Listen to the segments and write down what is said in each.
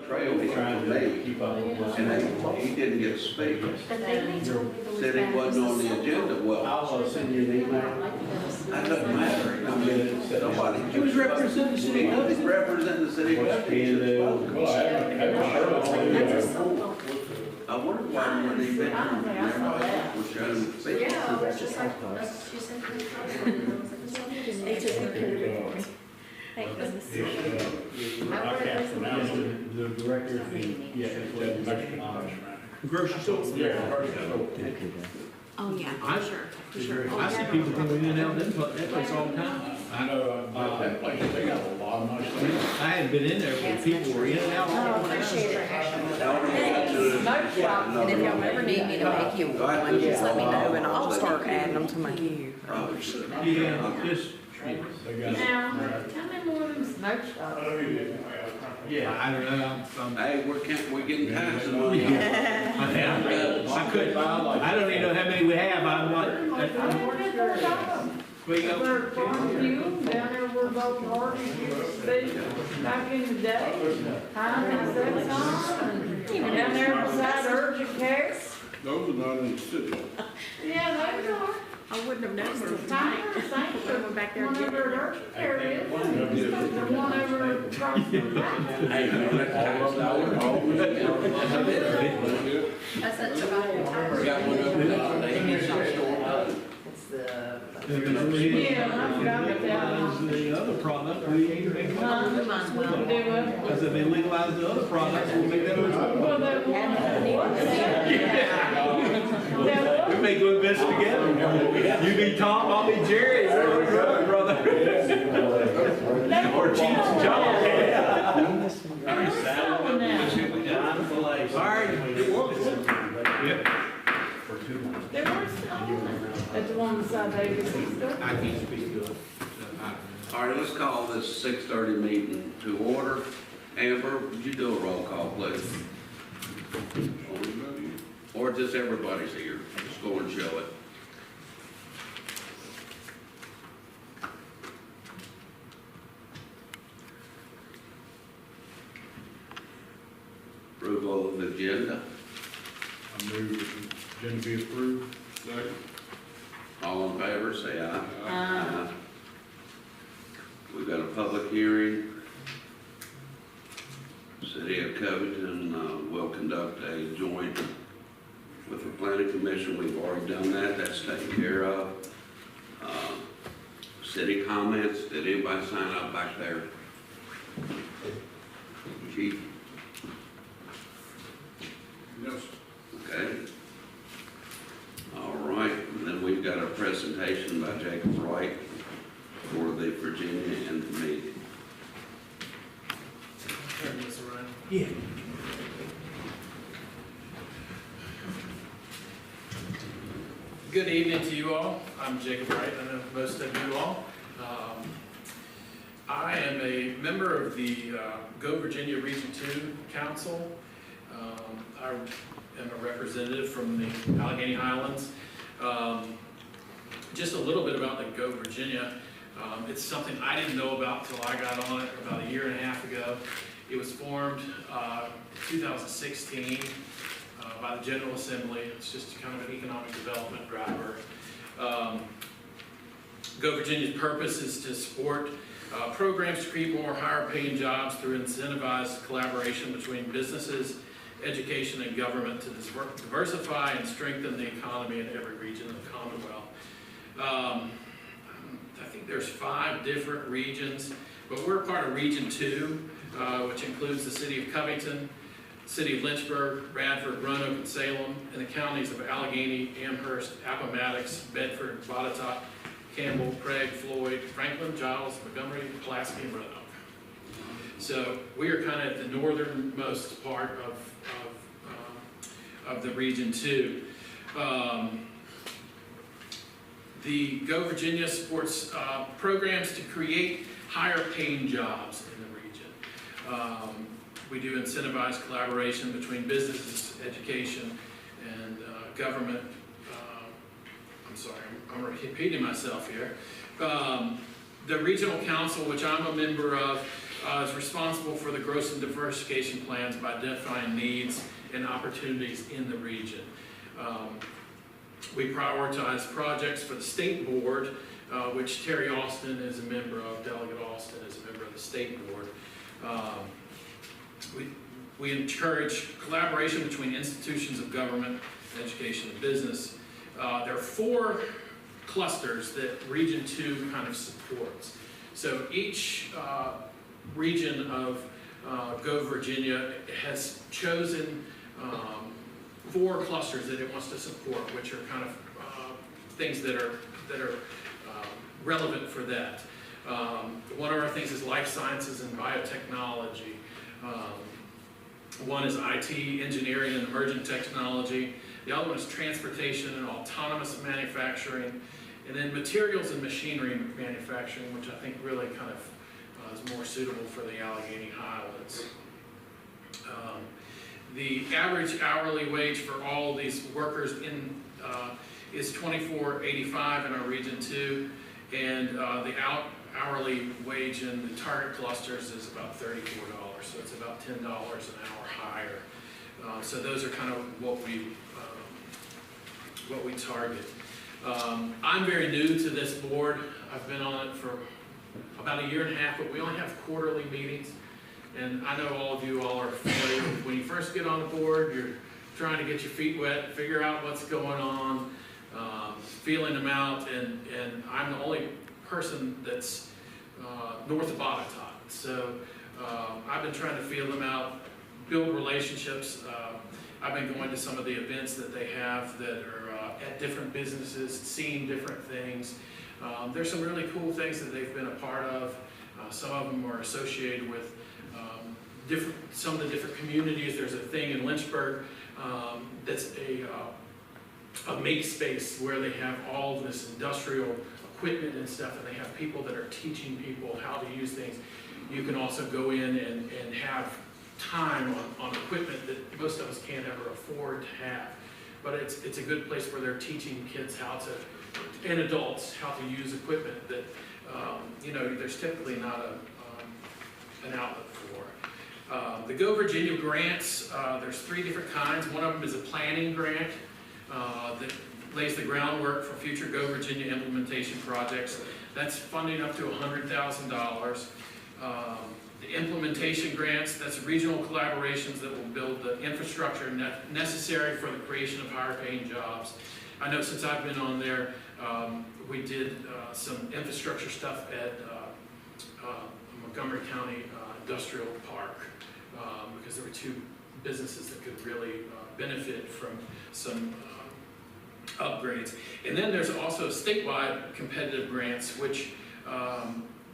trail from me, and he didn't get a speak. Said he wasn't on the agenda. Well, I'll send you an email. that doesn't matter. I mean, nobody. He was representing the city. He was representing the city. I wonder why when he been everybody was showing the speech. Yeah, it's just like, she said. They took pictures of it. Thank goodness. I can't pronounce it. The director, yeah, it's Mexican. Grocery store. Oh, yeah, I'm for sure, for sure. I see people coming in and out of that place all the time. I know, that place, they got a lot of nice things. I hadn't been in there, but people were in and out all Oh, the time. appreciate it. And And if y'all ever need me to make you one, just let me know and I'll start adding them to my queue. Yeah, just, They got. Now, how many more of them smoke shops? yeah, I don't know, Hey, we're getting times of money. I couldn't, I don't even know how many we have, I'm like, we go. There's barbecue down there where both parties used to be back in the day. Time and sex on, and down there beside urgent care. Those are not in the city. Yeah, they are. I wouldn't have noticed it Time tonight. or same, Went back there one and over get at it. urgent care is. The one over across from that. Hey, That's at tobacco. we got one over there. Yeah, I forgot about that one. The other product, we make. We might as well. Do it. Because if they legalize the other products, we'll make that much money. Well, that one. We may go invest together. You be Tom, I'll be Jerry, brother. Or Chief John. All right. Yep. There were some. That's the one beside Davis. I can't speak to it. All right, let's call this 6:30 meeting to order. Amber, would you do a roll call, please? Or just everybody's here, just go and show it. Approval of the agenda. I move the agenda be approved. Second. All in favor, say aye. Aye. We've got a public hearing. City of Covington will conduct a joint with the planning commission. We've already done that. That's taken care of. City comments. Did anybody sign up back there? Chief? Yes. Okay. All right, and then we've got a presentation by Jacob Wright for the Virginia and the meeting. Turn this around. Yeah. Good evening to you all. I'm Jacob Wright. I know most of you all. I am a member of the Go Virginia Region 2 Council. I am a representative from the Alleghany Highlands. Just a little bit about the Go Virginia. It's something I didn't know about till I got on it about a year and a half ago. It was formed 2016 by the General Assembly. It's just kind of an economic development driver. Go Virginia's purpose is to support programs to create more higher paying jobs through incentivized collaboration between businesses, education, and government to diversify and strengthen the economy in every region of the Commonwealth. I think there's 5 different regions, but we're part of Region 2, which includes the city of Covington, city of Lynchburg, Bradford, Roanoke, and Salem, and the counties of Alleghany, Amherst, Appomattox, Bedford, Botetourt, Campbell, Craig, Floyd, Franklin, Giles, Montgomery, Pulaski, and Roanoke. So we are kind of at the northernmost part of the Region 2. The Go Virginia supports programs to create higher paying jobs in the region. We do incentivize collaboration between businesses, education, and government. I'm sorry, I'm repeating myself here. The Regional Council, which I'm a member of, is responsible for the growth and diversification plans by identifying needs and opportunities in the region. We prioritize projects for the state board, which Terry Austin is a member of, Delegate Austin is a member of the state board. We encourage collaboration between institutions of government, education, and business. There are 4 clusters that Region 2 kind of supports. So each region of Go Virginia has chosen 4 clusters that it wants to support, which are kind of things that are relevant for that. One of our things is life sciences and biotechnology. One is IT, engineering, and emerging technology. The other one is transportation and autonomous manufacturing. And then materials and machinery manufacturing, which I think really kind of is more suitable for the Alleghany Highlands. The average hourly wage for all of these workers is $24.85 in our Region 2, and the hourly wage in the target clusters is about $34, so it's about $10 an hour higher. So those are kind of what we target. I'm very new to this board. I've been on it for about a year and a half, but we only have quarterly meetings. And I know all of you all are familiar with when you first get on the board, you're trying to get your feet wet, figure out what's going on, feeling them out, and I'm the only person that's north of Botetourt. So I've been trying to feel them out, build relationships. I've been going to some of the events that they have that are at different businesses, seeing different things. There's some really cool things that they've been a part of. Some of them are associated with some of the different communities. There's a thing in Lynchburg that's a make space where they have all of this industrial equipment and stuff, and they have people that are teaching people how to use things. You can also go in and have time on equipment that most of us can't ever afford to have. But it's a good place where they're teaching kids how to, and adults, how to use equipment that, there's typically not an outlet for. The Go Virginia grants, there's 3 different kinds. One of them is a planning grant that lays the groundwork for future Go Virginia implementation projects. That's funding up to $100,000. The implementation grants, that's regional collaborations that will build the infrastructure necessary for the creation of higher paying jobs. I know since I've been on there, we did some infrastructure stuff at Montgomery County Industrial Park because there were 2 businesses that could really benefit from some upgrades. And then there's also statewide competitive grants, which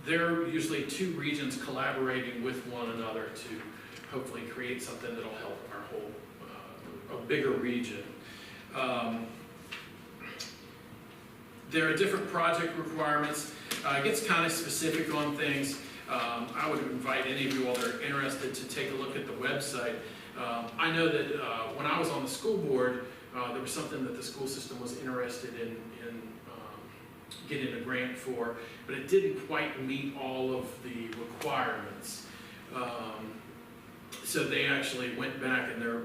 they're usually 2 regions collaborating with one another to hopefully create something that'll help our whole, a bigger region. There are different project requirements. It gets kind of specific on things. I would invite any of you all that are interested to take a look at the website. I know that when I was on the school board, there was something that the school system was interested in getting a grant for, but it didn't quite meet all of the requirements. So they actually went back and they're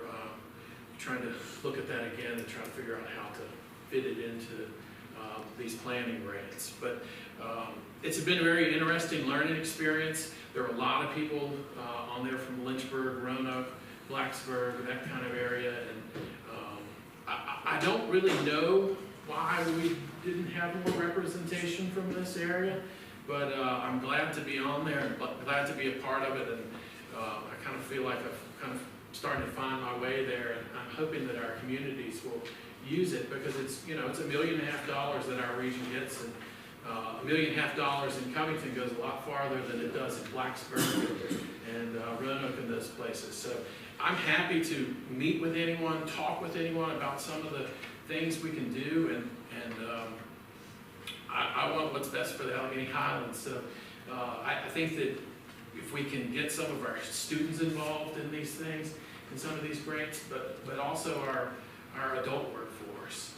trying to look at that again and try to figure out how to fit it into these planning grants. But it's been a very interesting learning experience. There are a lot of people on there from Lynchburg, Roanoke, Blacksburg, that kind of area, and I don't really know why we didn't have more representation from this area, but I'm glad to be on there and glad to be a part of it, and I kind of feel like I've kind of starting to find my way there, and I'm hoping that our communities will use it, because it's it's $1.5 million that our region gets, and $1.5 million in Covington goes a lot farther than it does in Blacksburg and Roanoke and those places. So I'm happy to meet with anyone, talk with anyone about some of the things we can do, and I want what's best for the Alleghany Highlands. So I think that if we can get some of our students involved in these things, in some of these grants, but also our adult workforce.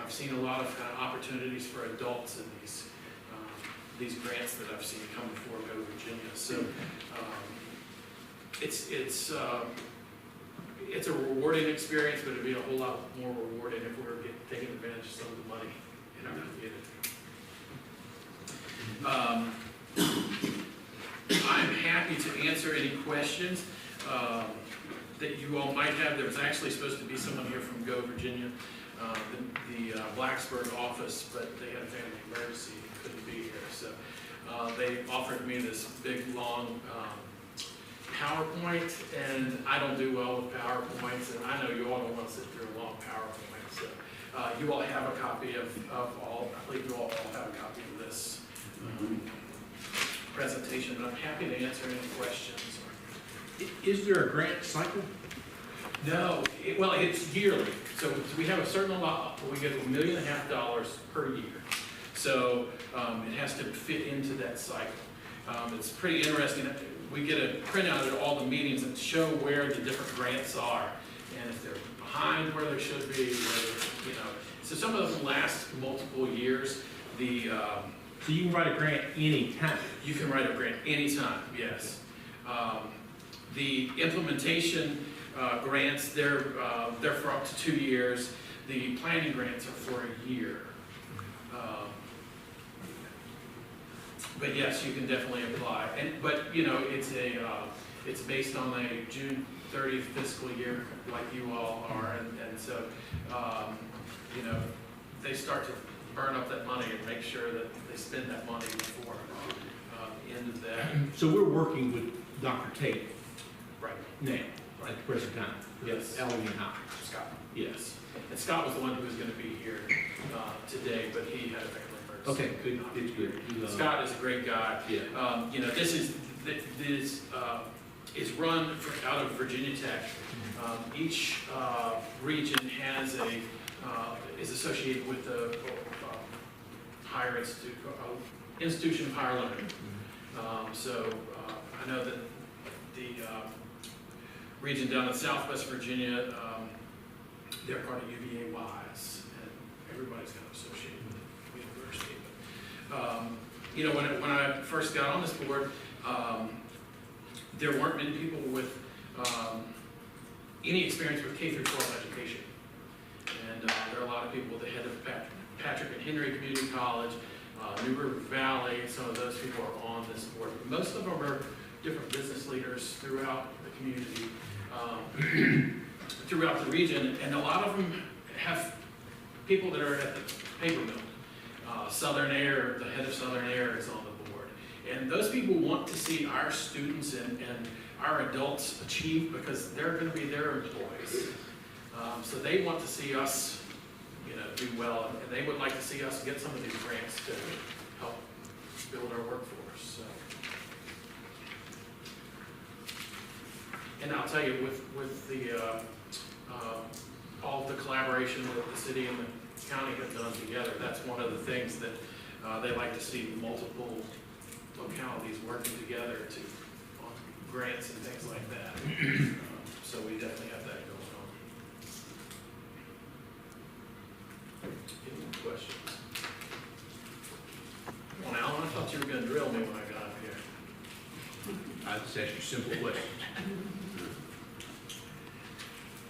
I've seen a lot of kind of opportunities for adults in these these grants that I've seen come before Go Virginia. So it's a rewarding experience, but it'd be a whole lot more rewarding if we were taking advantage of some of the money in our community. I'm happy to answer any questions that you all might have. There was actually supposed to be someone here from Go Virginia, the Blacksburg office, but they had a family emergency and couldn't be here. So they offered me this big, long PowerPoint, and I don't do well with PowerPoints, and I know you all don't want to sit through a long PowerPoint. So you all have a copy of all, I believe you all have a copy of this presentation, but I'm happy to answer any questions. Is there a grant cycle? No, well, it's yearly. So we have a certain amount, we get $1.5 million per year. So it has to fit into that cycle. It's pretty interesting. We get a printout of all the meetings that show where the different grants are, and if they're behind where they should be, so some of them last multiple years. So you can write a grant any time? You can write a grant anytime, yes. The implementation grants, they're for up to 2 years. The planning grants are for a year. But yes, you can definitely apply. But it's based on a June 30th fiscal year, like you all are, and so they start to burn up that money and make sure that they spend that money before the end of that. So we're working with Dr. Tate Right. now, at the present time? Yes. Alleghany Highlands. Scott. Yes. And Scott was the one who was going to be here today, but he had a family emergency. Okay, good, it's good. Scott is a great guy. Yeah. This is run out of Virginia Tech. Each region has is associated with the higher institution of higher learning. I know that the region down in Southwest Virginia, they're part of UVA-wise, and everybody's kind of associated with the university. When I first got on this board, there weren't many people with any experience with K through 12 education. And there are a lot of people, the head of Patrick and Henry Community College, New River Valley, some of those people are on this board. Most of them are different business leaders throughout the community, throughout the region, and a lot of them have people that are at the paper mill. Southern Air, the head of Southern Air is on the board. And those people want to see our students and our adults achieve because they're going to be their employees. So they want to see us, do well, and they would like to see us get some of these grants to help build our workforce. So. And I'll tell you, with the all of the collaboration that the city and the county have done together, that's one of the things that they like to see multiple localities working together on grants and things like that. So we definitely have that going on. Any questions? Come on, Alan, I thought you were going to drill me when I got up here. I just asked you simple questions.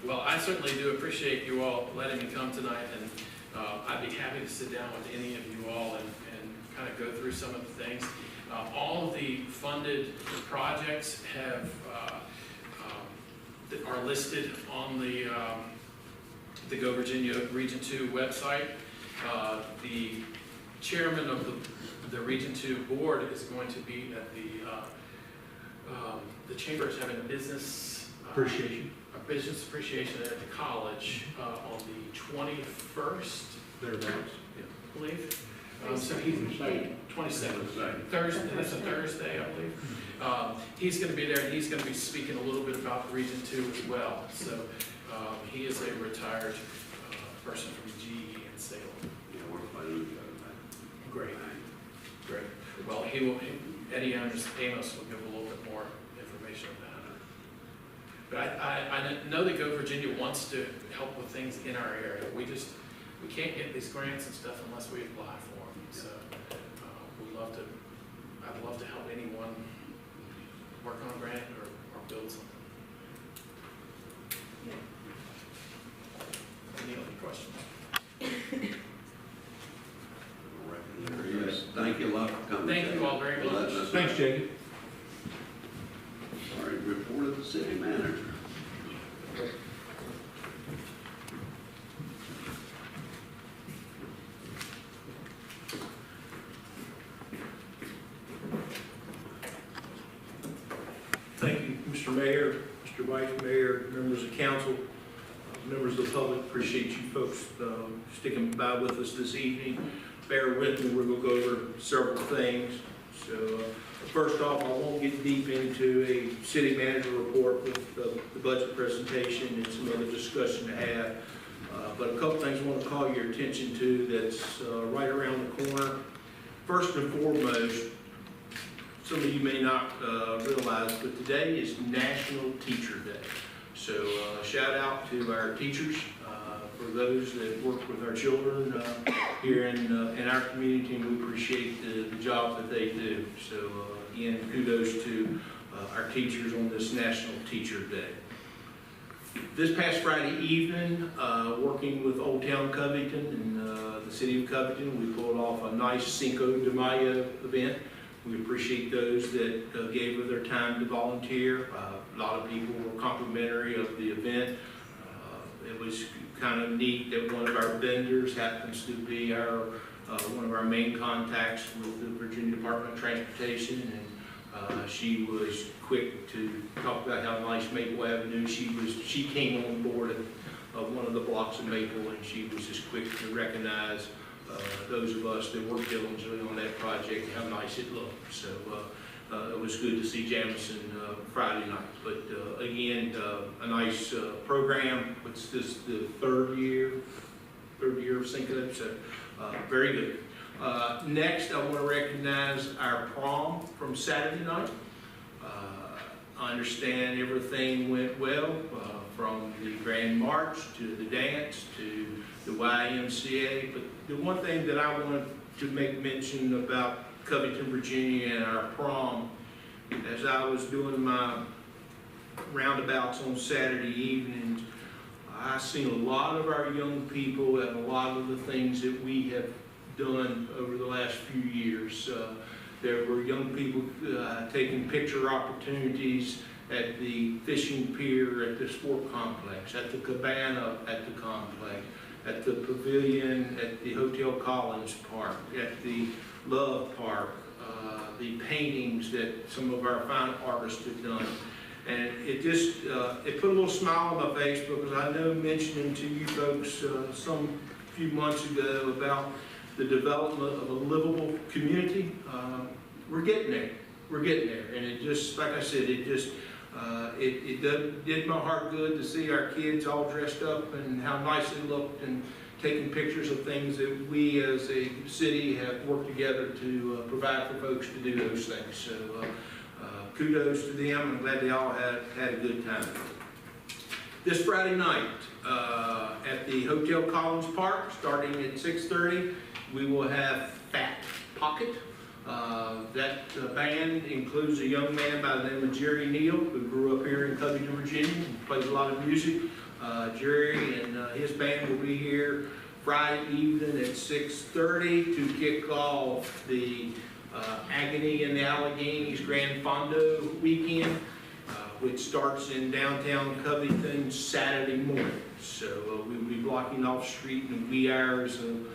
Well, I certainly do appreciate you all letting me come tonight, and I'd be happy to sit down with any of you all and kind of go through some of the things. All of the funded projects have that are listed on the Go Virginia Region 2 website. The chairman of the Region 2 board is going to be at the chamber is having a business business appreciation at the college on the 21st. Thereabouts. I believe. So he's 22nd. Thursday. That's a Thursday, I believe. He's going to be there, and he's going to be speaking a little bit about Region 2 as well. So he is a retired person from GE in Salem. Yeah, we're planning to go to that. Great. Well, Eddie Amos will give a little bit more information on that. But I know that Go Virginia wants to help with things in our area. We can't get these grants and stuff unless we apply for them. So we love I'd love to help anyone work on a grant or build something. Any other questions? I reckon there is. Thank you a lot for coming. Thank you all very For letting much. us know. Thanks, Jacob. All right, report of the city manager. Thank you, Mr. Mayor, Mr. Vice Mayor, members of council, members of the public. Appreciate you folks sticking by with us this evening. Bear with me, we're going to go over several things. So first off, I won't get deep into a city manager report with the budget presentation and some other discussion to have. But a couple things I want to call your attention to that's right around the corner. First and foremost, some of you may not realize, but today is National Teacher Day. So shout out to our teachers, for those that work with our children here in our community, and we appreciate the job that they do. So again, kudos to our teachers on this National Teacher Day. This past Friday evening, working with Old Town Covington and the city of Covington, we pulled off a nice Cinco de Mayo event. We appreciate those that gave of their time to volunteer. A lot of people were complimentary of the event. It was kind of neat that one of our vendors happens to be one of our main contacts with the Virginia Department of Transportation, and she was quick to talk about how nice Maple Avenue. She came on board of one of the blocks of Maple, and she was just quick to recognize those of us that worked diligently on that project, how nice it looked. So it was good to see Jamison Friday night. But again, a nice program. What's this, the third year of Cinco? So very good. Next, I want to recognize our prom from Saturday night. I understand everything went well, from the Grand March to the dance to the YMCA. But the one thing that I wanted to make mention about Covington, Virginia and our prom, as I was doing my roundabouts on Saturday evenings, I seen a lot of our young people and a lot of the things that we have done over the last few years. There were young people taking picture opportunities at the fishing pier, at the sport complex, at the cabana at the complex, at the pavilion, at the Hotel Collins Park, at the Love Park, the paintings that some of our fine artists have done. And it just, it put a little smile on my face, because I know mentioning to you folks some few months ago about the development of a livable community. We're getting there. We're getting there. And it just, like I said, it just, it did my heart good to see our kids all dressed up and how nice it looked, and taking pictures of things that we as a city have worked together to provide for folks to do those things. So kudos to them. I'm glad they all had a good time. This Friday night at the Hotel Collins Park, starting at 6:30, we will have Fat Pocket. That band includes a young man by the name of Jerry Neal, who grew up here in Covington, Virginia, plays a lot of music. Jerry and his band will be here Friday evening at 6:30 to kick off the Alleghany and the Alleghany's Grand Fondo weekend, which starts in downtown Covington Saturday morning. So we will be blocking off street in the wee hours of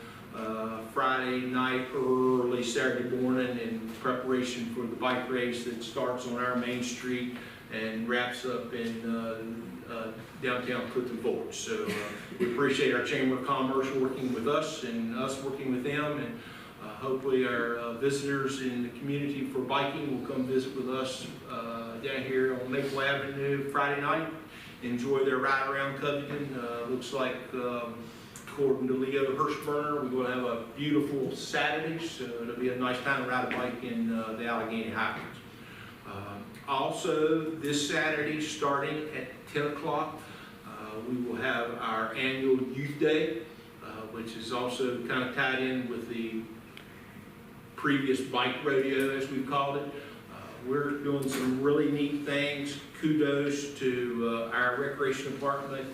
Friday night, early Saturday morning, in preparation for the bike race that starts on our main street and wraps up in downtown Clifton Forge. So we appreciate our Chamber of Commerce working with us and us working with them, and hopefully our visitors in the community for biking will come visit with us down here on Maple Avenue Friday night. Enjoy their ride around Covington. Looks like, according to Leo Hirschberner, we're going to have a beautiful Saturday, so it'll be a nice time to ride a bike in the Alleghany Highlands. Also, this Saturday, starting at 10 o'clock, we will have our annual Youth Day, which is also kind of tied in with the previous bike rodeo, as we called it. We're doing some really neat things. Kudos to our recreation department,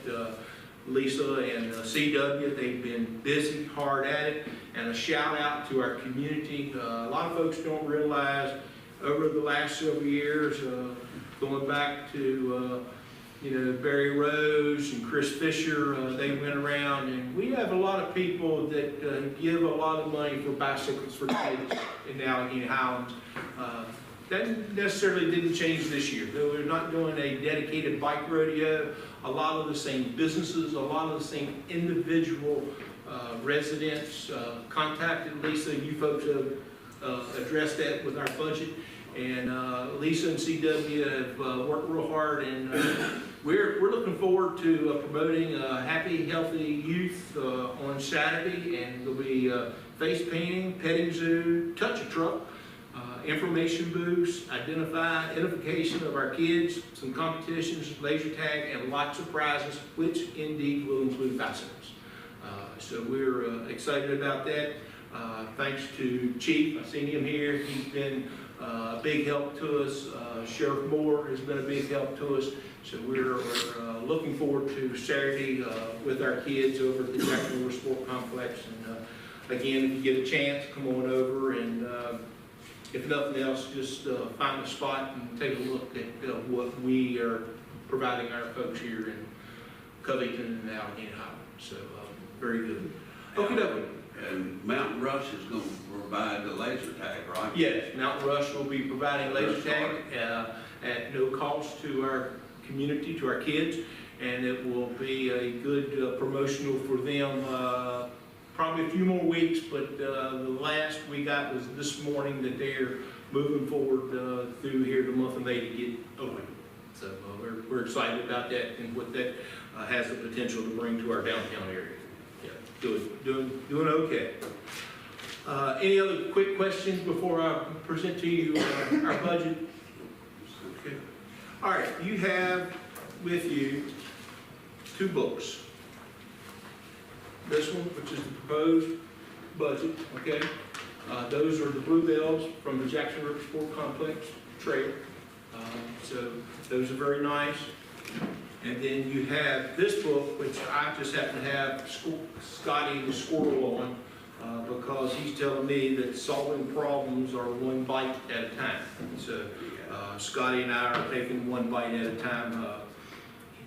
Lisa and CW. They've been busy, hard at it. And a shout out to our community. A lot of folks don't realize over the last several years, going back to Barry Rose and Chris Fisher, they went around, and we have a lot of people that give a lot of money for bicycles for kids in the Alleghany Highlands. That necessarily didn't change this year. We're not doing a dedicated bike rodeo. A lot of the same businesses, a lot of the same individual residents contacted Lisa. You folks have addressed that with our budget. And Lisa and CW have worked real hard, and we're looking forward to promoting Happy, Healthy Youth on Saturday. And there'll be face painting, petting zoo, touch a truck, information booths, identification of our kids, some competitions, laser tag, and lots of prizes, which indeed will include bicycles. So we're excited about that. Thanks to Chief, I've seen him here. He's been a big help to us. Sheriff Moore has been a big help to us. So we're looking forward to Saturday with our kids over at the Jackson River Sport Complex. And again, if you get a chance, come on over, and if nothing else, just find a spot and take a look at what we are providing our folks here in Covington and Alleghany Highlands. So very good. Okay. And Mountain Rush is going to provide the laser tag, right? Yes, Mountain Rush will be providing laser tag at no cost to our community, to our kids, and it will be a good promotional for them. Probably a few more weeks, but the last we got was this morning that they're moving forward through here the month of May to get open. So we're excited about that and what that has the potential to bring to our downtown area. Yeah, doing okay. Any other quick questions before I present to you our budget? Okay. All right, you have with you two books. This one, which is the proposed budget, okay? Those are the bluebells from the Jackson River Sport Complex Trail. So those are very nice. And then you have this book, which I just happen to have Scotty the Squirrel on, because he's telling me that solving problems are one bite at a time. So Scotty and I are taking one bite at a time.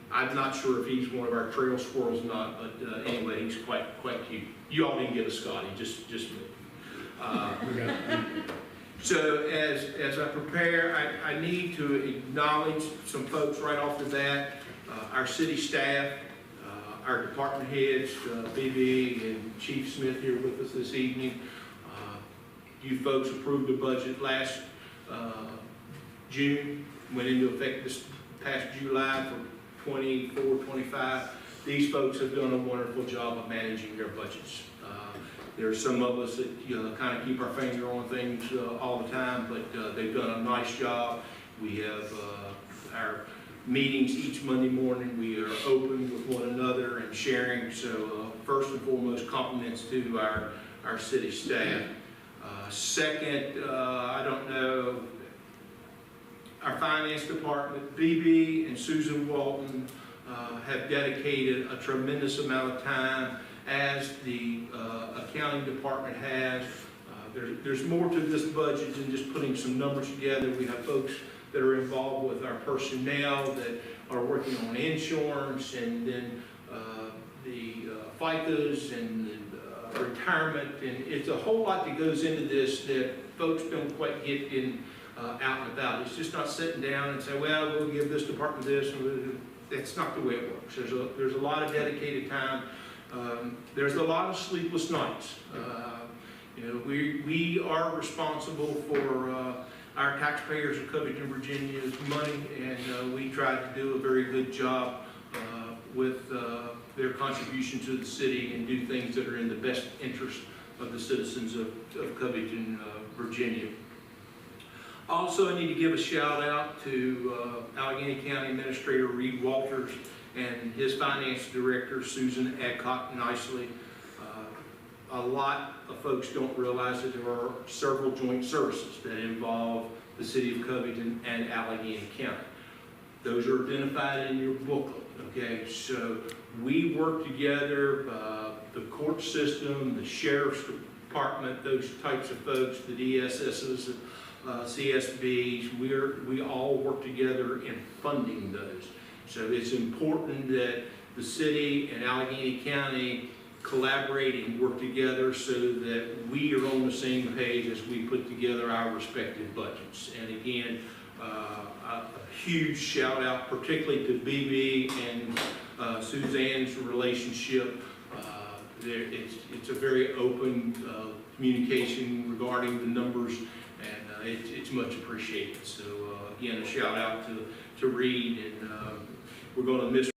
I'm not sure if he's one of our trail squirrels or not, but anyway, he's quite cute. You all didn't get a Scotty, just me. So as I prepare, I need to acknowledge some folks right off the bat. Our city staff, our department heads, BB and Chief Smith here with us this evening. You folks approved the budget last June, went into effect this past July for 24, 25. These folks have done a wonderful job of managing their budgets. There are some of us that kind of keep our finger on things all the time, but they've done a nice job. We have our meetings each Monday morning. We are open with one another and sharing. So first and foremost, compliments to our city staff. Second, I don't know, our finance department, BB and Susan Walton, have dedicated a tremendous amount of time, as the accounting department has. There's more to this budget than just putting some numbers together. We have folks that are involved with our personnel that are working on insurance, and then the FICAs and the retirement, and it's a whole lot that goes into this that folks don't quite get in out and about. It's just not sitting down and say, well, we'll give this department this. That's not the way it works. There's a lot of dedicated time. There's a lot of sleepless nights. We are responsible for our taxpayers of Covington, Virginia's money, and we try to do a very good job with their contribution to the city and do things that are in the best interest of the citizens of Covington, Virginia. Also, I need to give a shout out to Alleghany County Administrator Reed Walters and his finance director, Susan Adcock Nicely. a lot of folks don't realize that there are several joint services that involve the city of Covington and Alleghany County. Those are identified in your booklet, okay? So we work together, the court system, the sheriff's department, those types of folks, the DSSs, CSBs, we all work together in funding those. So it's important that the city and Alleghany County collaborate and work together so that we are on the same page as we put together our respective budgets. And again, a huge shout out particularly to BB and Suzanne's relationship. It's a very open communication regarding the numbers, and it's much appreciated. So again, a shout out to Reed, and we're going to miss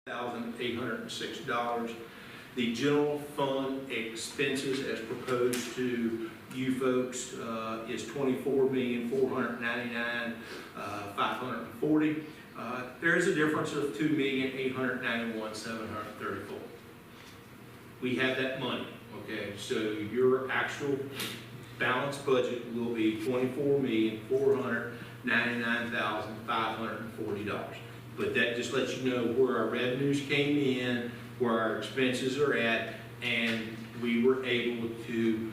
$1,806. The general fund expenses as proposed to you folks is $24,499,540. There is a difference of $2,891,734. We have that money, okay? So your actual balanced budget will be $24,499,540. But that just lets you know where our revenues came in, where our expenses are at, and we were able to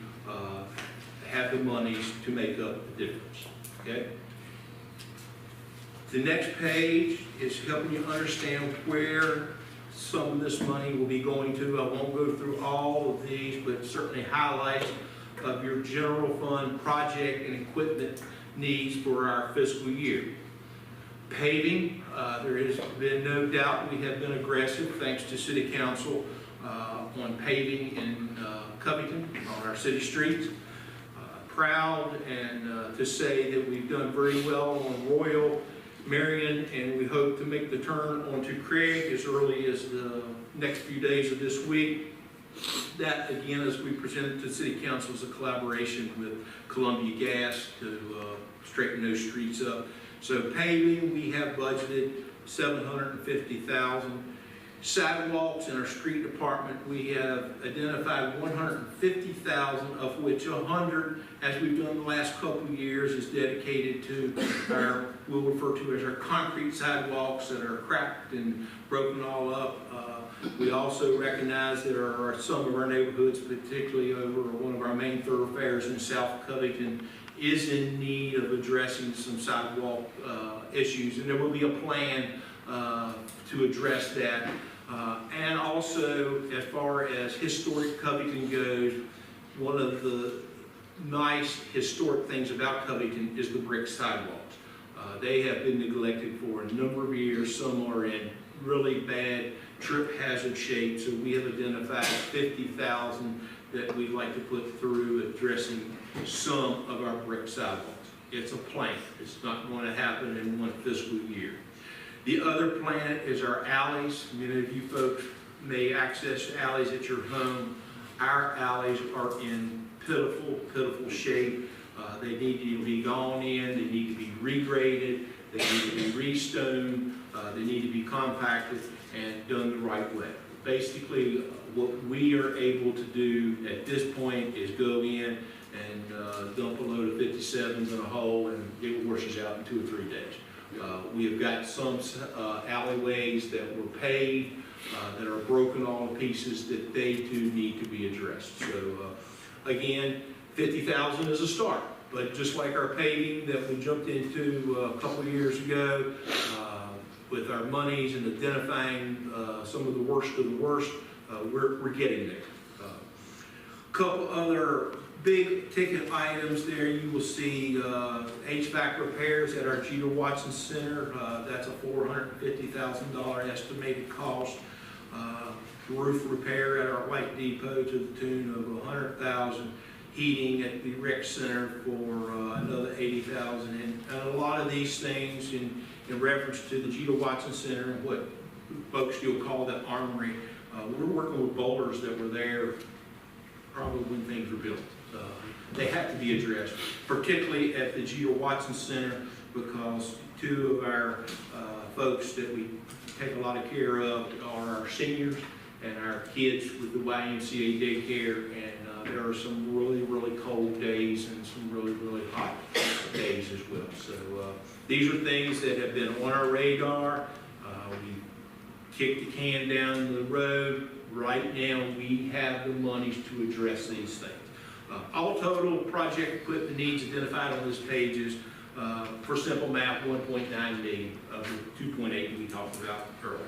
have the monies to make up the difference, okay? The next page is helping you understand where some of this money will be going to. I won't go through all of these, but certainly highlights of your general fund project and equipment needs for our fiscal year. Paving, there has been no doubt we have been aggressive thanks to City Council on paving in Covington on our city streets. Proud and to say that we've done very well on Royal Marion, and we hope to make the turn onto Craig as early as the next few days of this week. That, again, as we presented to City Council, is a collaboration with Columbia Gas to straighten those streets up. So paving, we have budgeted $750,000. Sidewalks in our street department, we have identified $150,000, of which 100, as we've done the last couple of years, is dedicated to our, we'll refer to as our concrete sidewalks that are cracked and broken all up. We also recognize that some of our neighborhoods, particularly over one of our main thoroughfares in South Covington, is in need of addressing some sidewalk issues, and there will be a plan to address that. And also, as far as historic Covington goes, one of the nice historic things about Covington is the brick sidewalks. They have been neglected for a number of years. Some are in really bad trip hazard shape, so we have identified $50,000 that we'd like to put through addressing some of our brick sidewalks. It's a plan. It's not going to happen in one fiscal year. The other plan is our alleys. Many of you folks may access alleys at your home. Our alleys are in pitiful, pitiful shape. They need to be gone in, they need to be regraded, they need to be restoned, they need to be compacted and done the right way. Basically, what we are able to do at this point is go in and dump a load of 57s in a hole, and it washes out in 2 or 3 days. We have got some alleyways that were paved that are broken all to pieces that they too need to be addressed. So again, 50,000 is a start, but just like our paving that we jumped into a couple of years ago with our monies and identifying some of the worst of the worst, we're getting there. Couple other big ticket items there. You will see HVAC repairs at our Jeter Watson Center. That's a $450,000 estimated cost. Roof repair at our White Depot to the tune of $100,000. Heating at the rec center for another $80,000. And a lot of these things in reference to the Jeter Watson Center and what folks still call the armory. We're working with boulders that were there probably when things were built. They have to be addressed, particularly at the Jeter Watson Center, because 2 of our folks that we take a lot of care of are our seniors and our kids with the YMCA daycare, and there are some really, really cold days and some really, really hot days as well. So these are things that have been on our radar. We kicked the can down the road. Right now, we have the monies to address these things. All total project equipment needs identified on this page is, for simple math, 1.9 million of the 2.8 we talked about earlier.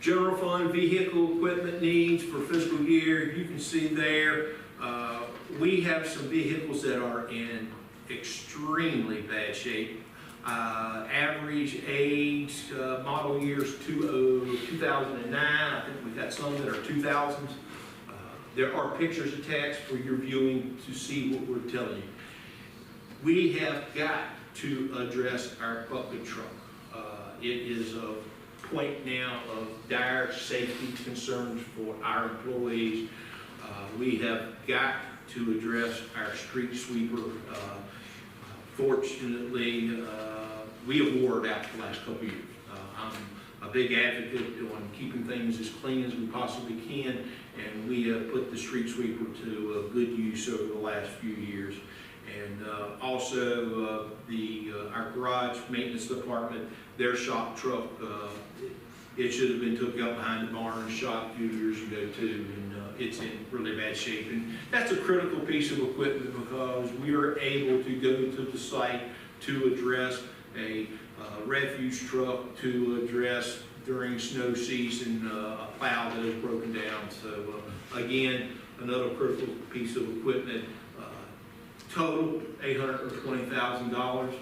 General fund vehicle equipment needs for fiscal year, you can see there, we have some vehicles that are in extremely bad shape. Average age, model years 2009, I think we've got some that are 2000s. There are pictures attached for your viewing to see what we're telling you. We have got to address our bucket truck. It is a point now of dire safety concerns for our employees. We have got to address our street sweeper. Fortunately, we have wore it out the last couple of years. I'm a big advocate on keeping things as clean as we possibly can, and we have put the street sweeper to good use over the last few years. And also our garage maintenance department, their shop truck, it should have been took out behind the barn and shot a few years ago too, and it's in really bad shape. And that's a critical piece of equipment because we are able to go to the site to address a refuse truck, to address during snow season a plow that is broken down. So again, another critical piece of equipment. Total $820,000.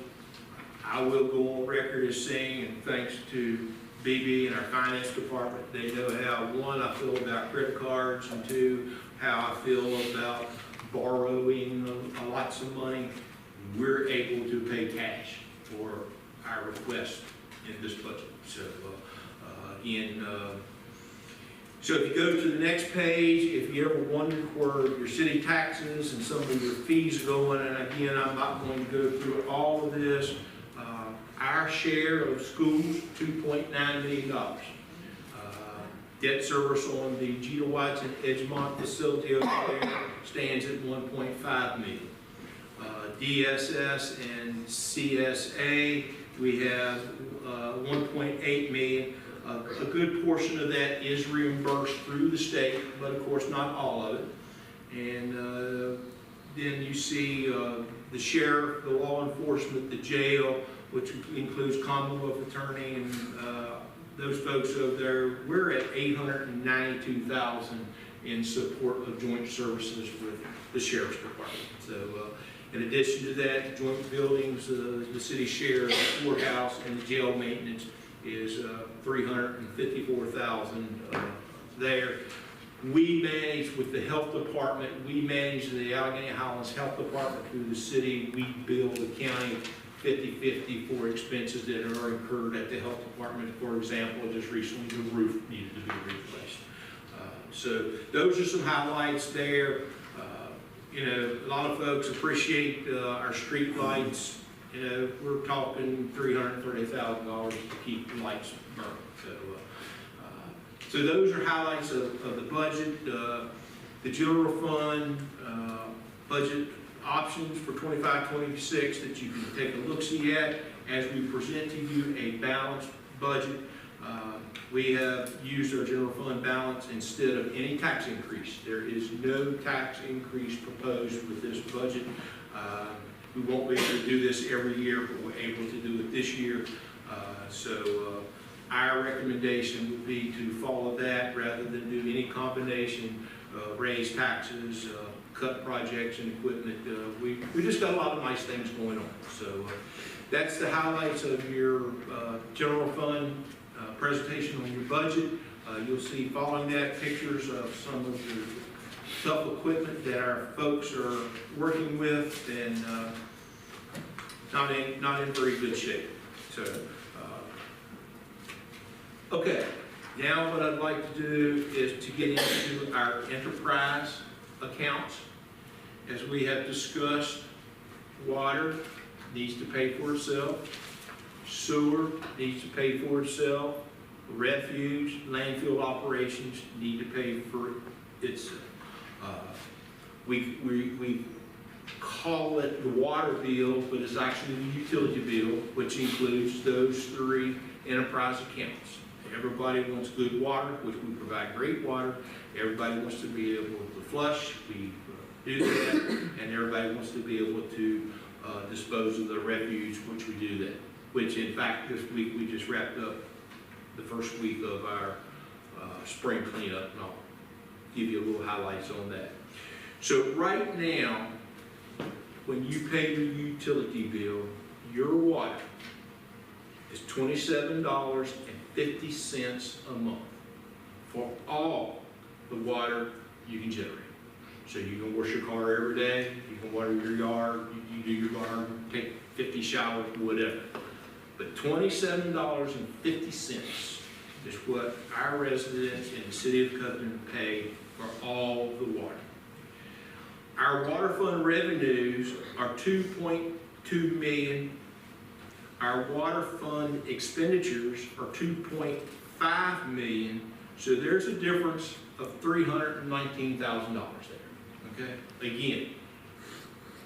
I will go on record as saying, and thanks to BB and our finance department, they know how, 1, I feel about credit cards, and 2, how I feel about borrowing lots of money. We're able to pay cash for our request in this budget. So, so if you go to the next page, if you ever wondered where your city taxes and some of your fees are going, and again, I'm not going to go through all of this, our share of schools, $2.9 million. Debt service on the Gita Watson Edgemont facility over there stands at $1.5 million. DSS and CSA, we have $1.8 million. A good portion of that is reimbursed through the state, but of course not all of it. And then you see the sheriff, the law enforcement, the jail, which includes Commonwealth Attorney and those folks over there. We're at $892,000 in support of joint services with the sheriff's department. So in addition to that, joint buildings, the city sheriff, the courthouse, and the jail maintenance is $354,000 there. We manage with the health department, we manage the Alleghany Highlands Health Department through the city. We bill the county 50/50 for expenses that are incurred at the health department. For example, just recently the roof needed to be replaced. So those are some highlights there. You know, a lot of folks appreciate our street lights. You know, we're talking $330,000 to keep the lights burning. So those are highlights of the budget. The general fund budget options for 25-26 that you can take a look-see at as we present to you a balanced budget. We have used our general fund balance instead of any tax increase. There is no tax increase proposed with this budget. We won't be able to do this every year, but we're able to do it this year. Our recommendation would be to follow that rather than do any combination, raise taxes, cut projects and equipment. We just got a lot of nice things going on. So that's the highlights of your general fund presentation on your budget. You'll see following that pictures of some of the tough equipment that our folks are working with and not in very good shape. So, okay, now what I'd like to do is to get into our enterprise accounts. As we have discussed, water needs to pay for itself, sewer needs to pay for itself, refuge, landfill operations need to pay for itself. We call it the water bill, but it's actually the utility bill, which includes those three enterprise accounts. Everybody wants good water, which we provide great water. Everybody wants to be able to flush, we do that, and everybody wants to be able to dispose of the refuge, which we do that. Which in fact, this week we just wrapped up the first week of our spring cleanup, and I'll give you a little highlights on that. So right now, when you pay your utility bill, your water is $27.50 a month for all the water you can generate. So you can wash your car every day, you can water your yard, you do your garden, take 50 showers, whatever. But $27.50 is what our residents in the city of Covington pay for all the water. Our water fund revenues are $2.2 million. Our water fund expenditures are $2.5 million. So there's a difference of $319,000 there. Okay? Again,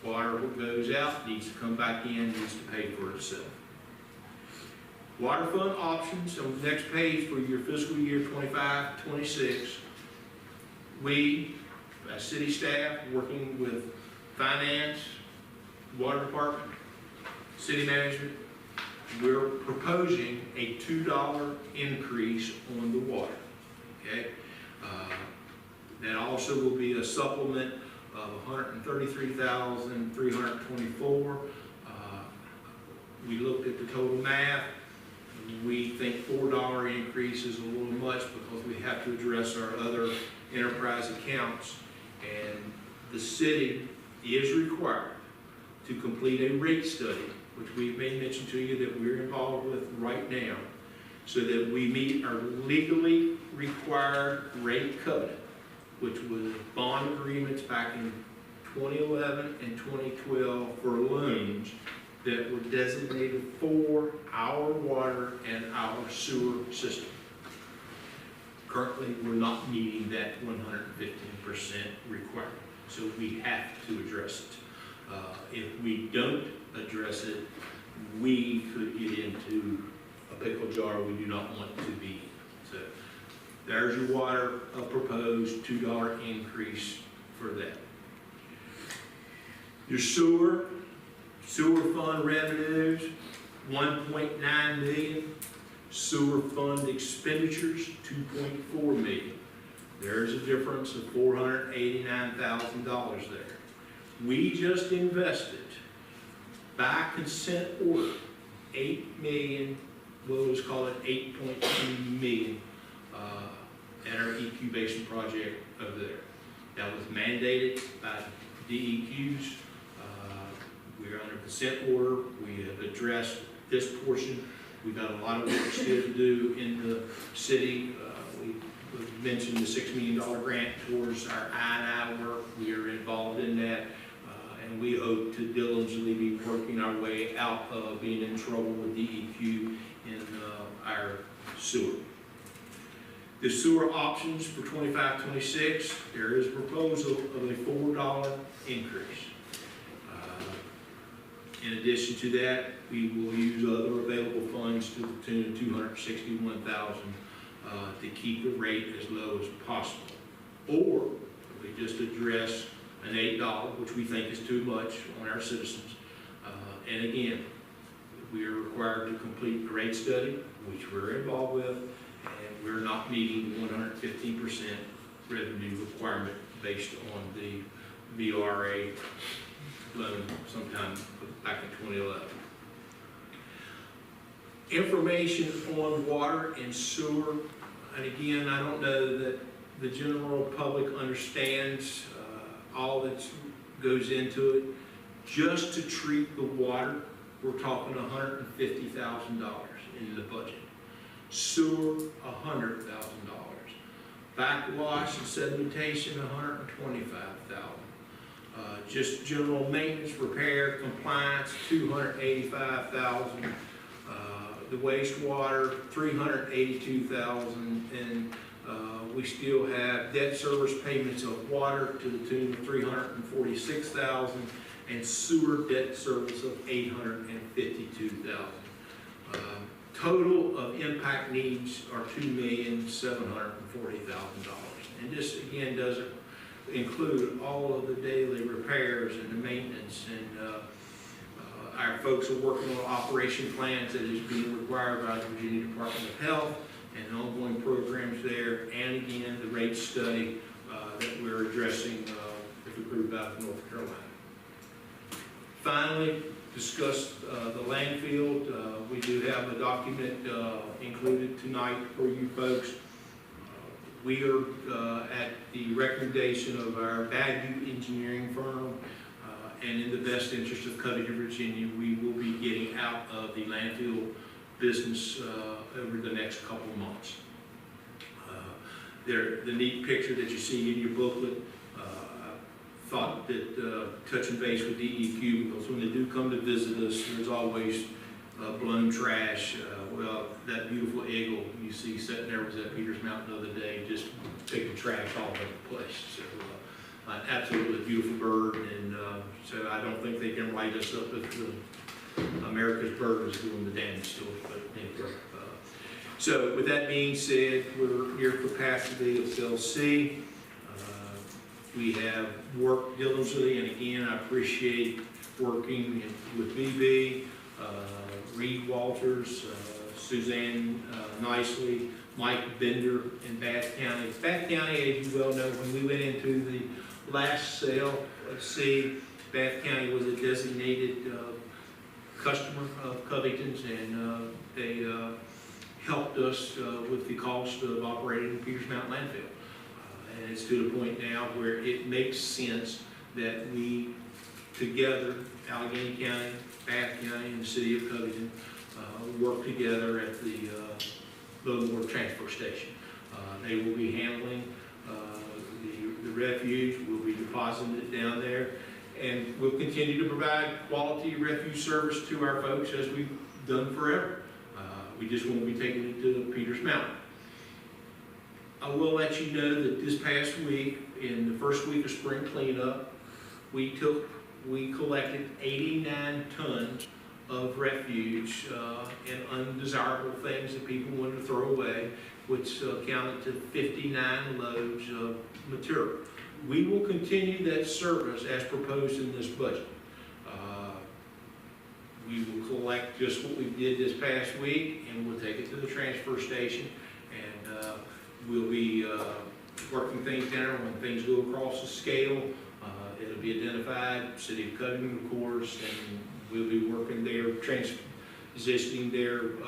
water goes out, needs to come back in, needs to pay for itself. Water fund options on the next page for your fiscal year 25-26. We, as city staff, working with finance, water department, city management, we're proposing a $2 increase on the water. Okay, that also will be a supplement of $133,324. We looked at the total math. We think $4 increase is a little much because we have to address our other enterprise accounts, and the city is required to complete a rate study which we may mention to you that we're involved with right now, so that we meet our legally required rate covenant, which was bond agreements back in 2011 and 2012 for loans that were designated for our water and our sewer system. Currently, we're not meeting that 115% requirement, so we have to address it. If we don't address it, we could get into a pickle jar we do not want to be in. So there's your water, a proposed $2 increase for that. Your sewer fund revenues, 1.9 million. Sewer fund expenditures, 2.4 million. There's a difference of $489,000 there. We just invested, by consent order, 8 million, we'll just call it 8.2 million, at our EQ Basin project over there. That was mandated by DEQs. We're under consent order. We have addressed this portion. We've got a lot of work still to do in the city. We mentioned the $6 million grant towards our I&I work. We are involved in that, and we hope to diligently be working our way out of being in trouble with DEQ in our sewer. The sewer options for 25-26, there is a proposal of a $4 increase. In addition to that, we will use other available funds to the tune of $261,000 to keep the rate as low as possible. Or we just address an $8, which we think is too much on our citizens. And again, we are required to complete the rate study, which we're involved with, and we're not meeting the 115% revenue requirement based on the VRA loan sometime back in 2011. Information on water and sewer, and again, I don't know that the general public understands all that goes into it. Just to treat the water, we're talking $150,000 in the budget. Sewer, $100,000. Backwash and sedimentation, $125,000. Just general maintenance, repair, compliance, $285,000. The wastewater, $382,000, and we still have debt service payments of water to the tune of $346,000, and sewer debt service of $852,000. Total of impact needs are $2,740,000, and this again doesn't include all of the daily repairs and the maintenance, and our folks are working on operation plans that is being required by the Virginia Department of Health and ongoing programs there, and again the rate study that we're addressing if approved by North Carolina. Finally, discuss the landfill. We do have a document included tonight for you folks. We are at the recommendation of our Bagu engineering firm, and in the best interest of Covington, Virginia, we will be getting out of the landfill business over the next couple of months. The neat picture that you see in your booklet, I thought that touching base with DEQ, because when they do come to visit us, there's always blown trash. Well, that beautiful eagle you see sitting there was at Peters Mountain the other day, just taking trash all over the place. So, absolutely beautiful bird, and so I don't think they can write us up if America's bird is doing the damage to it. But anyway, so with that being said, we're near capacity of cell C. We have worked diligently, and again, I appreciate working with BB, Reed Walters, Suzanne Nicely, Mike Bender in Bath County. Bath County, as you well know, when we went into the last sale of C, Bath County was a designated customer of Covington's, and they helped us with the cost of operating the Peters Mountain landfill. And it's to the point now where it makes sense that we together, Alleghany County, Bath County, and the city of Covington, work together at the Littlemore Transfer Station. They will be handling the refuge, we'll be depositing it down there, and we'll continue to provide quality refuse service to our folks as we've done forever. We just won't be taking it to Peters Mountain. I will let you know that this past week, in the first week of spring cleanup, we collected 89 tons of refuge and undesirable things that people wanted to throw away, which counted to 59 loads of material. We will continue that service as proposed in this budget. We will collect just what we did this past week, and we'll take it to the transfer station, and we'll be working things down when things go across the scale. It'll be identified, City of Covington, of course, and we'll be working there, transitioning their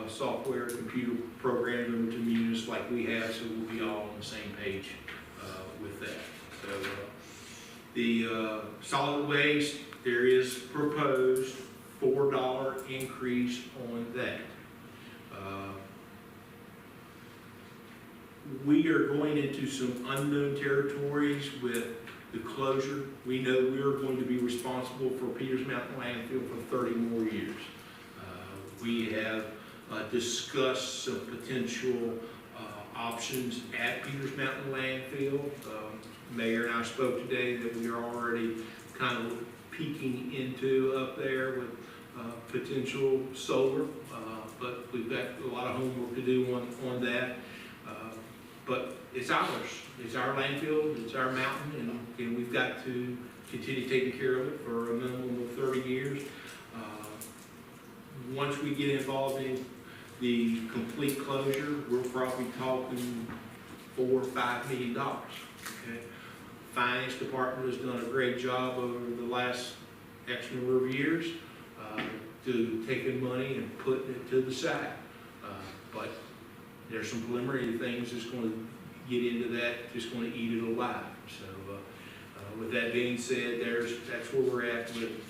software, computer program over to Munis like we have, so we'll be all on the same page with that. So the solid waste, there is proposed $4 increase on that. We are going into some unknown territories with the closure. We know we are going to be responsible for Peters Mountain Landfill for 30 more years. We have discussed some potential options at Peters Mountain Landfill. Mayor and I spoke today that we are already kind of peeking into up there with potential solar, but we've got a lot of homework to do on that. But it's ours. It's our landfill, it's our mountain, and we've got to continue taking care of it for a minimum of 30 years. Once we get involved in the complete closure, we're probably talking $4 or $5 million. Okay? Finance department has done a great job over the last X number of years to taking money and putting it to the side. But there's some preliminary things that's going to get into that, just going to eat it alive. So with that being said, that's where we're at with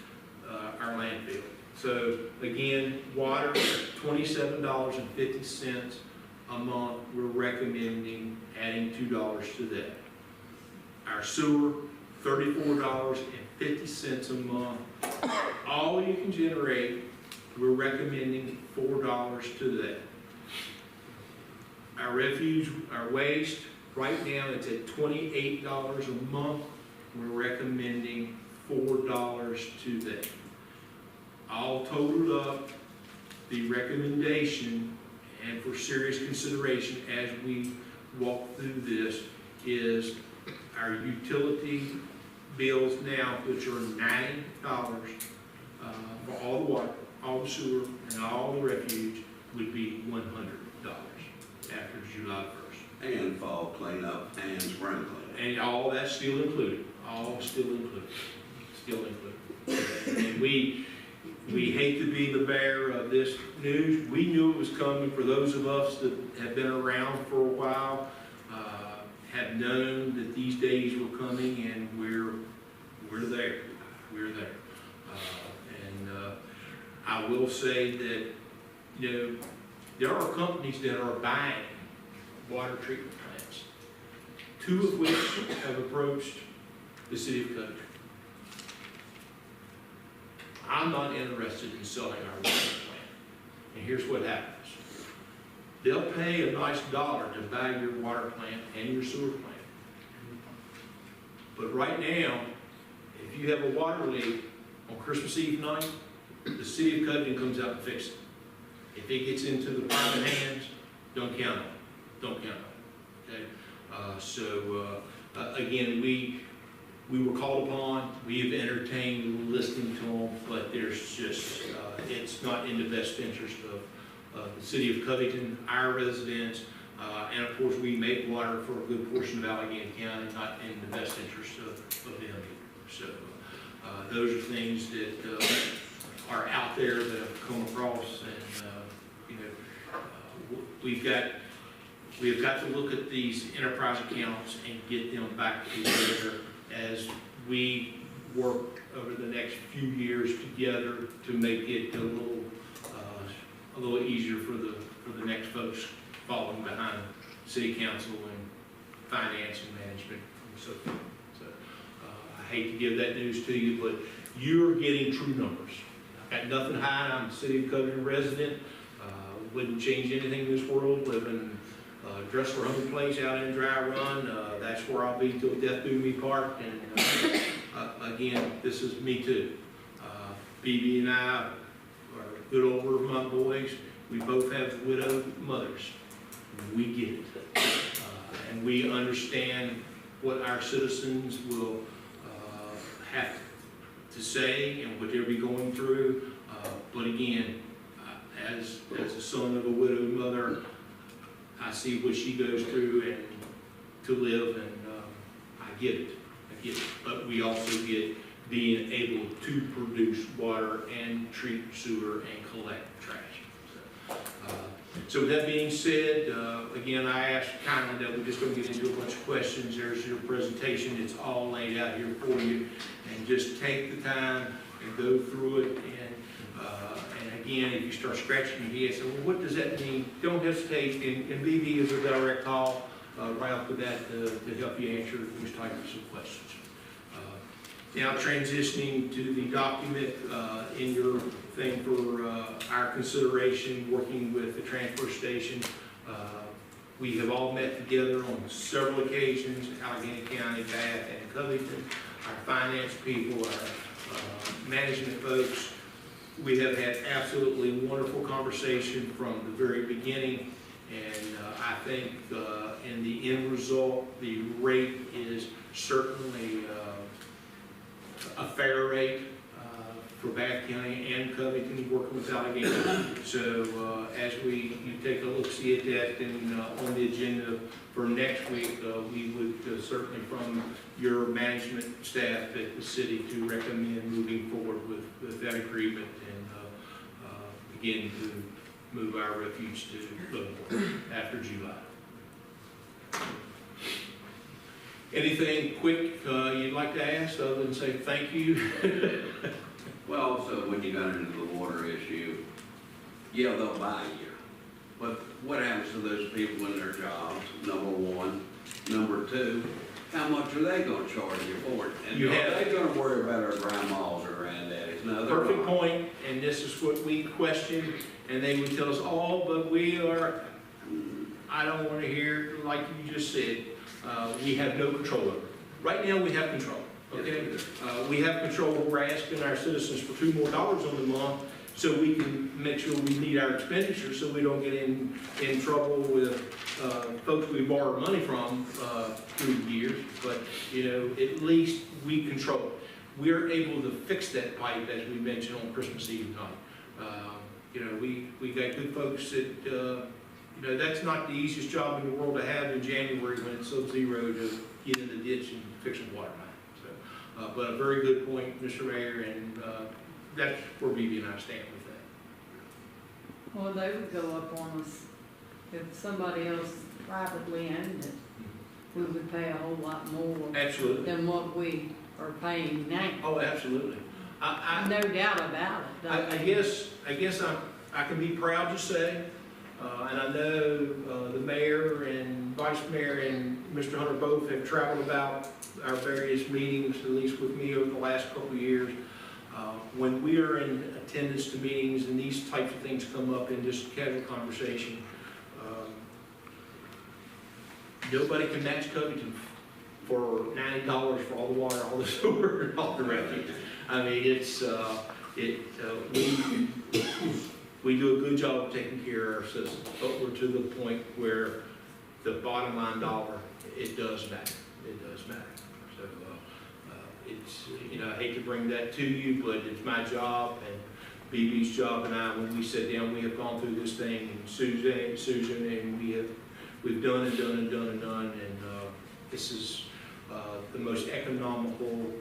our landfill. So again, water, $27.50 a month. We're recommending adding $2 to that. Our sewer, $34.50 a month. All you can generate, we're recommending $4 to that. Our refuge, our waste, right now it's at $28 a month. We're recommending $4 to that. All totaled up, the recommendation, and for serious consideration as we walk through this, is our utility bills now, which are $90 for all the water, all the sewer, and all the refuge, would be $100 after July 1st. And fall cleanup and spring cleanup. And all that's still included, all still included, still included. And we hate to be the bearer of this news. We knew it was coming. For those of us that have been around for a while, have known that these days were coming, and we're there. We're there. I will say that, you know, there are companies that are buying water treatment plants, 2 of which have approached the city of Covington. I'm not interested in selling our water plant. And here's what happens. They'll pay a nice dollar to buy your water plant and your sewer plant. But right now, if you have a water leak on Christmas Eve night, the city of Covington comes out and fixes it. If it gets into the private hands, don't count on it. Don't count on it. Okay? Again, we were called upon, we have entertained listening to them, but there's just, it's not in the best interest of the city of Covington, our residents, and of course we make water for a good portion of Alleghany County, not in the best interest of them either. So those are things that are out there that have come across, and you know, we've got to look at these enterprise accounts and get them back together as we work over the next few years together to make it a little easier for the next folks following behind city council and finance and management and so forth. So I hate to give that news to you, but you're getting true numbers. Got nothing to hide. I'm a city of Covington resident. Wouldn't change anything in this world. Living Dressler Home Place out in Dry Run. That's where I'll be till death do me part. And again, this is me too. BB and I are good old Vermont boys. We both have widowed mothers. We get it. And we understand what our citizens will have to say and what they'll be going through. But again, as a son of a widowed mother, I see what she goes through and to live, and I get it. But we also get being able to produce water and treat sewer and collect trash. So with that being said, again, I ask kindly that we just don't get into a bunch of questions. There's your presentation. It's all laid out here for you. And just take the time and go through it. And again, if you start scratching your head, say, well, what does that mean? Don't hesitate. And BB is a direct call right off the bat to help you answer these types of questions. Now transitioning to the document in your thing for our consideration, working with the transfer station. We have all met together on several occasions, Alleghany County, Bath, and Covington, our finance people, our management folks. We have had absolutely wonderful conversation from the very beginning, and I think in the end result, the rate is certainly a fair rate for Bath County and Covington, working with Alleghany. So as you take a look, see at that, and on the agenda for next week, we would certainly from your management staff at the city to recommend moving forward with that agreement and begin to move our refuge to Livermore after July. Anything quick you'd like to ask other than say thank you? Well, so when you got into the water issue, yeah, they'll buy you. But what happens to those people in their jobs, number one? Number two, how much are they gonna charge you for it? And are they gonna worry about our grandmas or granddaddies? No, they're Perfect not. point, and this is what we question, and they would tell us, oh, but we are, I don't want to hear, like you just said, we have no control over it. Right now, we have control, okay? We have control. We're asking our citizens for $2 more on the month so we can make sure we meet our expenditures so we don't get in trouble with folks we borrowed money from through the years. But, you know, at least we control it. We're able to fix that pipe, as we mentioned, on Christmas Eve night. You know, we got good folks that, you know, that's not the easiest job in the world to have in January when it's sub-zero to get in the ditch and fix a water line. So, but a very good point, Mr. Mayor, and that's where BB and I stand with that. Well, they would go up on us if somebody else privately owned it. We would pay a whole lot more Absolutely. than what we are paying now. Oh, absolutely. No doubt about it. I guess I can be proud to say, and I know the mayor and vice mayor and Mr. Hunter both have traveled about our various meetings, at least with me over the last couple of years. When we are in attendance to meetings and these types of things come up in just casual conversation, nobody can match Covington for $90 for all the water, all the sewer, and all the refuge. I mean, it's we do a good job of taking care of our citizens, but we're to the point where the bottom line dollar, it does matter. It does matter. So it's, you know, I hate to bring that to you, but it's my job and BB's job, and I, when we sit down, we have gone through this thing, and Susan, and we've done and this is the most economical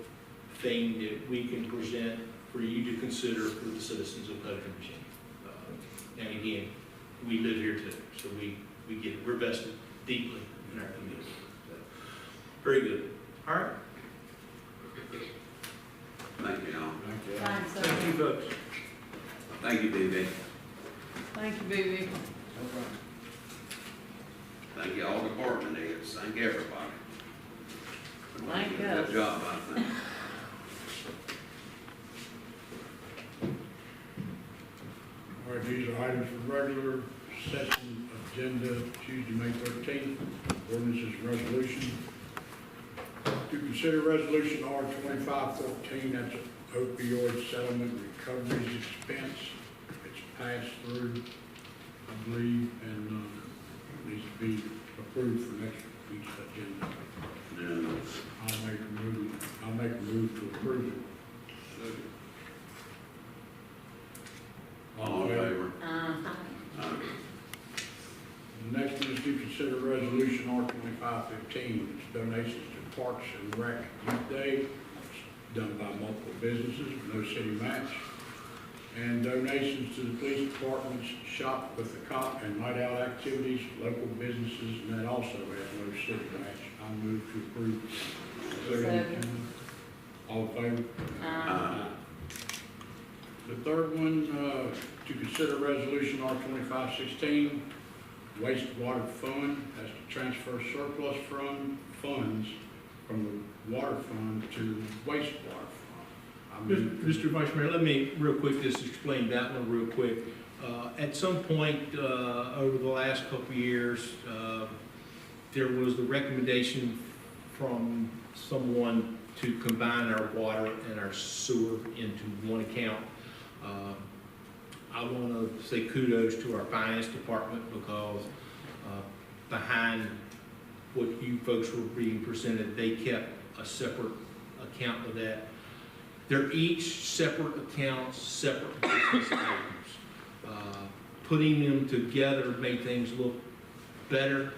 thing that we can present for you to consider for the citizens of Covington, Virginia. And again, we live here too, so we get it. We're vested deeply in our community. So, very good. All right. Thank you all. Thanks, Thank you, folks. Thank you, BB. Thank you, baby. Thank you all department heads. Thank everybody. Thank Good us. job, I think. All right, these are items for regular session agenda, Tuesday, May 13th. Ordinances and resolution. To consider resolution R 2514, that's opioid settlement recoveries expense. It's passed through, I believe, and needs to be approved for next week's agenda. Yeah. I'll make a move to approve it. All in favor? The next one is to consider resolution R 2515, it's donations to Parks and Rec Youth Day. It's done by multiple businesses, no city match. And donations to the police department's shop with the cop and night out activities, local businesses, and that also has no city match. I move to approve. Second. All in favor? Aye. The third one, to consider resolution R 2516, wastewater fund, that's to transfer surplus funds from the water fund to wastewater fund. I move- Mr. Vice Mayor, let me real quick just explain that one real quick. At some point over the last couple of years, there was the recommendation from someone to combine our water and our sewer into one account. I want to say kudos to our finance department because behind what you folks were being presented, they kept a separate account of that. They're each separate accounts, separate business items. Putting them together made things look better,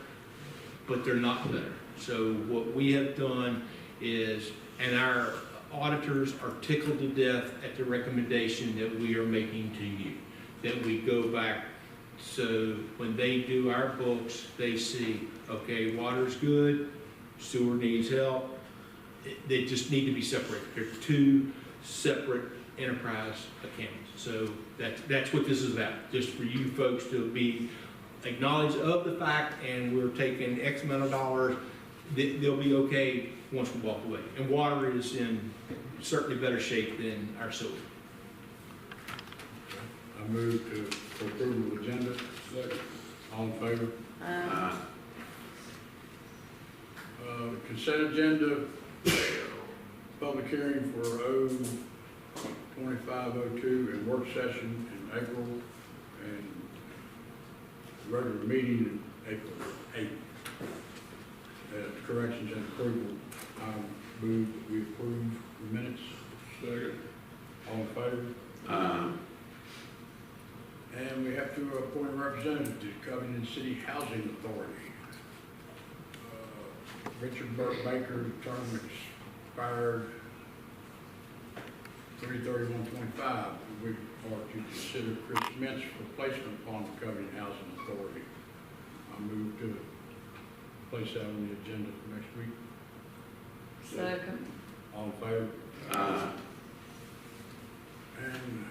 but they're not better. So what we have done is, and our auditors are tickled to death at the recommendation that we are making to you, that we go back. So when they do our books, they see, okay, water's good, sewer needs help. They just need to be separated. They're two separate enterprise accounts. So that's what this is about, just for you folks to be acknowledged of the fact, and we're taking X amount of dollars. They'll be okay once we walk away. And water is in certainly better shape than our sewer. I move to approve the agenda. All in favor? Consent agenda, public hearing for 2502 and work session in April and regular meeting in April 8th. Corrections and approval. I move that we approve the minutes. Second. All in favor? And we have to appoint a representative to Covington City Housing Authority. Richard Burke Baker, term expired 3/31/25. We are to consider Chris Mintz for placement upon the Covington Housing Authority. I move to place that on the agenda for next week. Second. All in favor? And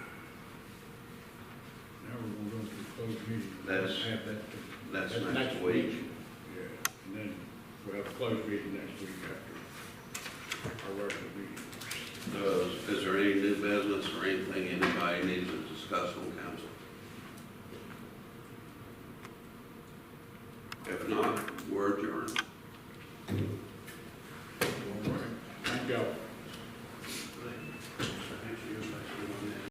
now we're going to go into a closed meeting. That's next week. Yeah, and then we'll have a closed meeting next week after our regular meeting. Is there any new business or anything anybody needs to discuss on council? If not, we're adjourned.